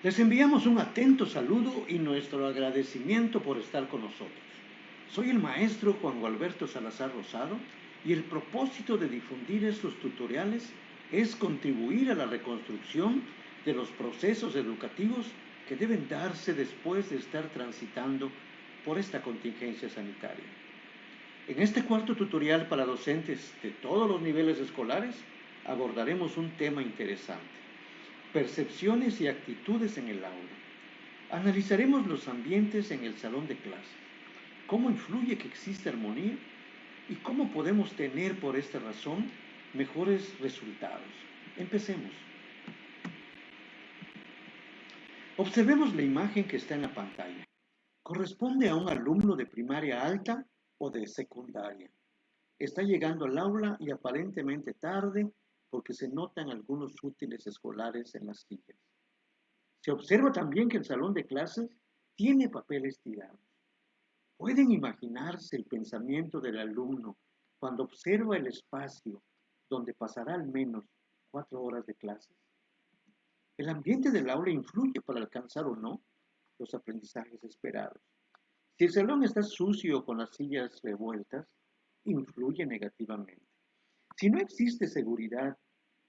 Les enviamos un atento saludo y nuestro agradecimiento por estar con nosotros. Soy el maestro Juan Gualberto Salazar Rosado y el propósito de difundir estos tutoriales es contribuir a la reconstrucción de los procesos educativos que deben darse después de estar transitando por esta contingencia sanitaria. En este cuarto tutorial para docentes de todos los niveles escolares abordaremos un tema interesante: percepciones y actitudes en el aula. Analizaremos los ambientes en el salón de clases, cómo influye que exista armonía y cómo podemos tener por esta razón mejores resultados. Empecemos. Observemos la imagen que está en la pantalla. Corresponde a un alumno de primaria alta o de secundaria. Está llegando al aula y aparentemente tarde porque se notan algunos útiles escolares en las sillas. Se observa también que el salón de clases tiene papeles tirados. ¿Pueden imaginarse el pensamiento del alumno cuando observa el espacio donde pasará al menos 4 horas de clases? El ambiente del aula influye para alcanzar o no los aprendizajes esperados. Si el salón está sucio o con las sillas revueltas, influye negativamente. Si no existe seguridad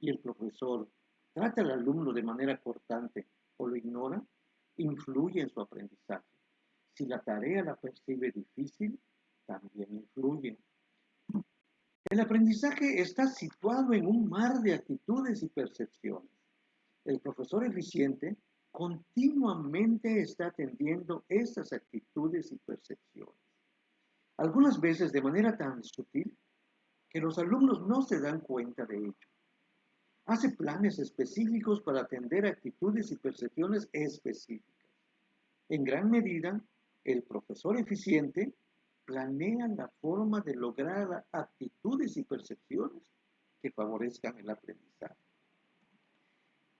y el profesor trata al alumno de manera cortante o lo ignora, influye en su aprendizaje. Si la tarea la percibe difícil, también influye. El aprendizaje está situado en un mar de actitudes y percepciones. El profesor eficiente continuamente está atendiendo esas actitudes y percepciones, algunas veces de manera tan sutil que los alumnos no se dan cuenta de ello. Hace planes específicos para atender actitudes y percepciones específicas. En gran medida, el profesor eficiente planea la forma de lograr actitudes y percepciones que favorezcan el aprendizaje.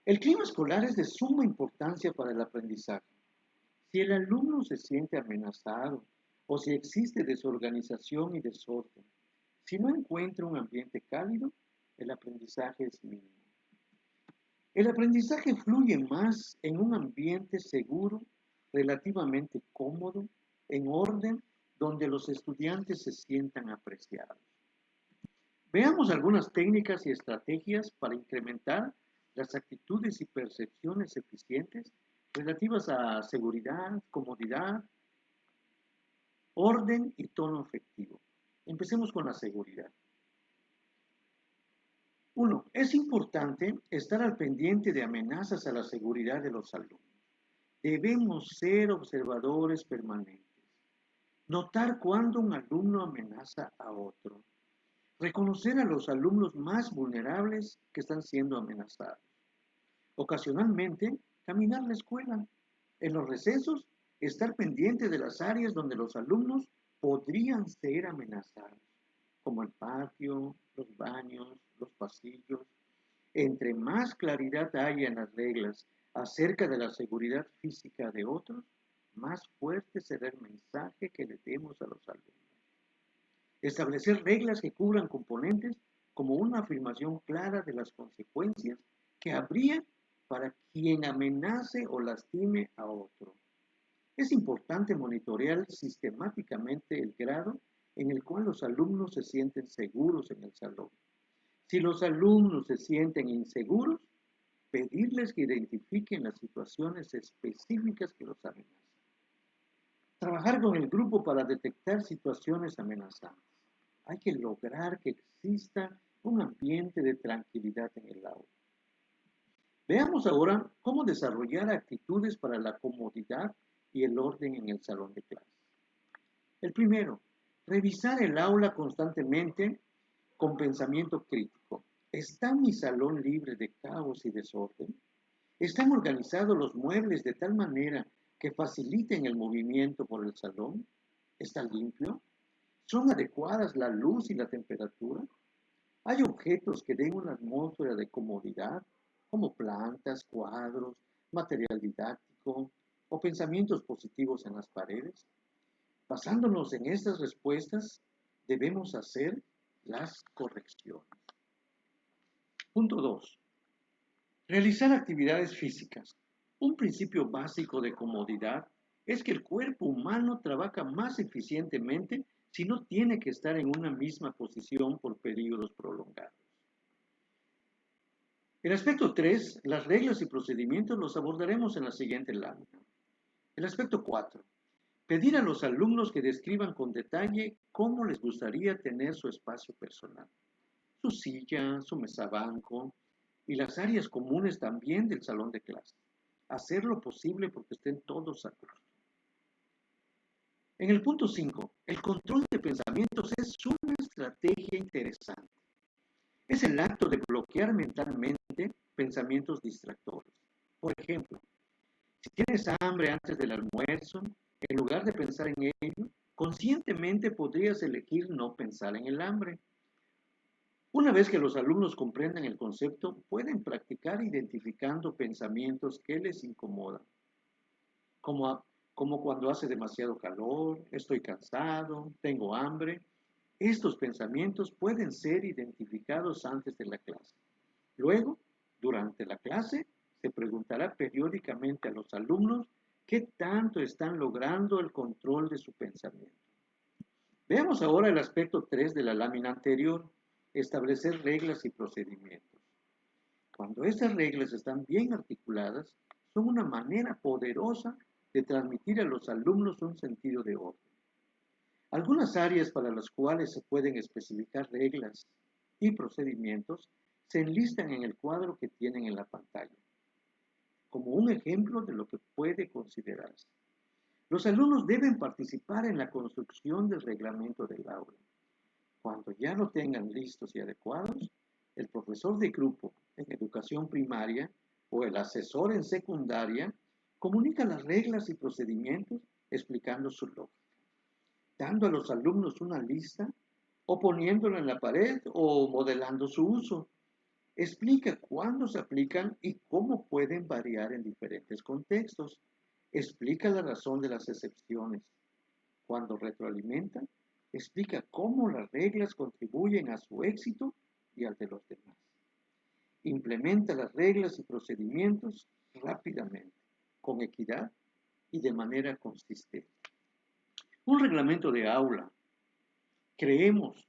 El clima escolar es de suma importancia para el aprendizaje. Si el alumno se siente amenazado o si existe desorganización y desorden, si no encuentra un ambiente cálido, el aprendizaje es mínimo. El aprendizaje fluye más en un ambiente seguro, relativamente cómodo, en orden, donde los estudiantes se sientan apreciados. Veamos algunas técnicas y estrategias para incrementar las actitudes y percepciones eficientes relativas a seguridad, comodidad, orden y tono afectivo. Empecemos con la seguridad. 1. Es importante estar al pendiente de amenazas a la seguridad de los alumnos. Debemos ser observadores permanentes. Notar cuando un alumno amenaza a otro. Reconocer a los alumnos más vulnerables que están siendo amenazados. Ocasionalmente, caminar la escuela. En los recesos, estar pendiente de las áreas donde los alumnos podrían ser amenazados, como el patio, los baños, los pasillos. Entre más claridad haya en las reglas acerca de la seguridad física de otros, más fuerte será el mensaje que le demos a los alumnos. Establecer reglas que cubran componentes como una afirmación clara de las consecuencias que habría para quien amenace o lastime a otro. Es importante monitorear sistemáticamente el grado en el cual los alumnos se sienten seguros en el salón. Si los alumnos se sienten inseguros, pedirles que identifiquen las situaciones específicas que los amenazan. Trabajar con el grupo para detectar situaciones amenazantes. Hay que lograr que exista un ambiente de tranquilidad en el aula. Veamos ahora cómo desarrollar actitudes para la comodidad y el orden en el salón de clases. El primero, revisar el aula constantemente con pensamiento crítico. ¿Está mi salón libre de caos y desorden? ¿Están organizados los muebles de tal manera que faciliten el movimiento por el salón? ¿Está limpio? ¿Son adecuadas la luz y la temperatura? ¿Hay objetos que den una atmósfera de comodidad, como plantas, cuadros, material didáctico o pensamientos positivos en las paredes? Basándonos en estas respuestas, debemos hacer las correcciones. Punto 2. Realizar actividades físicas. Un principio básico de comodidad es que el cuerpo humano trabaja más eficientemente si no tiene que estar en una misma posición por periodos prolongados. El aspecto 3, las reglas y procedimientos, los abordaremos en la siguiente lámina. El aspecto 4, pedir a los alumnos que describan con detalle cómo les gustaría tener su espacio personal, su silla, su mesa banco y las áreas comunes también del salón de clase. Hacer lo posible porque estén todos a gusto. En el punto 5, el control de pensamientos es una estrategia interesante. Es el acto de bloquear mentalmente pensamientos distractores. Por ejemplo, si tienes hambre antes del almuerzo, en lugar de pensar en ello, conscientemente podrías elegir no pensar en el hambre. Una vez que los alumnos comprendan el concepto, pueden practicar identificando pensamientos que les incomodan, como, como cuando hace demasiado calor, estoy cansado, tengo hambre. Estos pensamientos pueden ser identificados antes de la clase. Luego, durante la clase, se preguntará periódicamente a los alumnos qué tanto están logrando el control de su pensamiento. Veamos ahora el aspecto 3 de la lámina anterior, establecer reglas y procedimientos. Cuando estas reglas están bien articuladas, son una manera poderosa de transmitir a los alumnos un sentido de orden. Algunas áreas para las cuales se pueden especificar reglas y procedimientos se enlistan en el cuadro que tienen en la pantalla, como un ejemplo de lo que puede considerarse. Los alumnos deben participar en la construcción del reglamento del aula. Cuando ya lo tengan listos y adecuados, el profesor de grupo en educación primaria o el asesor en secundaria comunica las reglas y procedimientos explicando su lógica, dando a los alumnos una lista o poniéndola en la pared o modelando su uso. Explica cuándo se aplican y cómo pueden variar en diferentes contextos. Explica la razón de las excepciones. Cuando retroalimenta, explica cómo las reglas contribuyen a su éxito y al de los demás. Implementa las reglas y procedimientos rápidamente, con equidad y de manera consistente. Un reglamento de aula. Creemos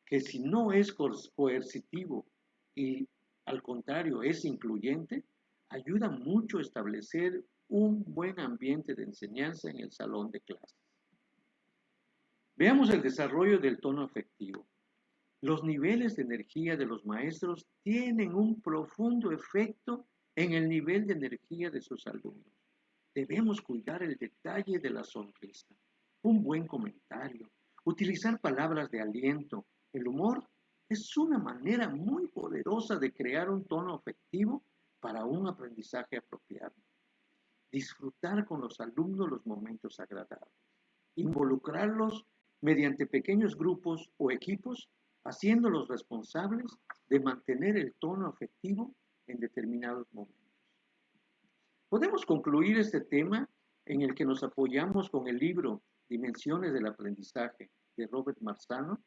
que si no es coercitivo y al contrario es incluyente, ayuda mucho a establecer un buen ambiente de enseñanza en el salón de clases. Veamos el desarrollo del tono afectivo. Los niveles de energía de los maestros tienen un profundo efecto en el nivel de energía de sus alumnos. Debemos cuidar el detalle de la sonrisa, un buen comentario, utilizar palabras de aliento. El humor es una manera muy poderosa de crear un tono afectivo para un aprendizaje apropiado. Disfrutar con los alumnos los momentos agradables. Involucrarlos mediante pequeños grupos o equipos, haciéndolos responsables de mantener el tono afectivo en determinados momentos. Podemos concluir este tema en el que nos apoyamos con el libro Dimensiones del Aprendizaje de Robert Marzano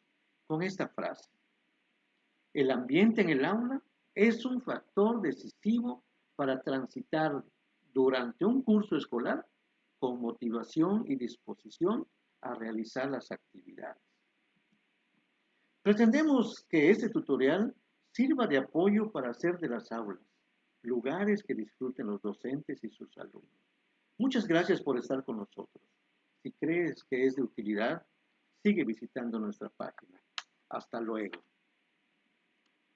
con esta frase. El ambiente en el aula es un factor decisivo para transitar durante un curso escolar con motivación y disposición a realizar las actividades. Pretendemos que este tutorial sirva de apoyo para hacer de las aulas lugares que disfruten los docentes y sus alumnos. Muchas gracias por estar con nosotros. Si crees que es de utilidad, sigue visitando nuestra página. Hasta luego.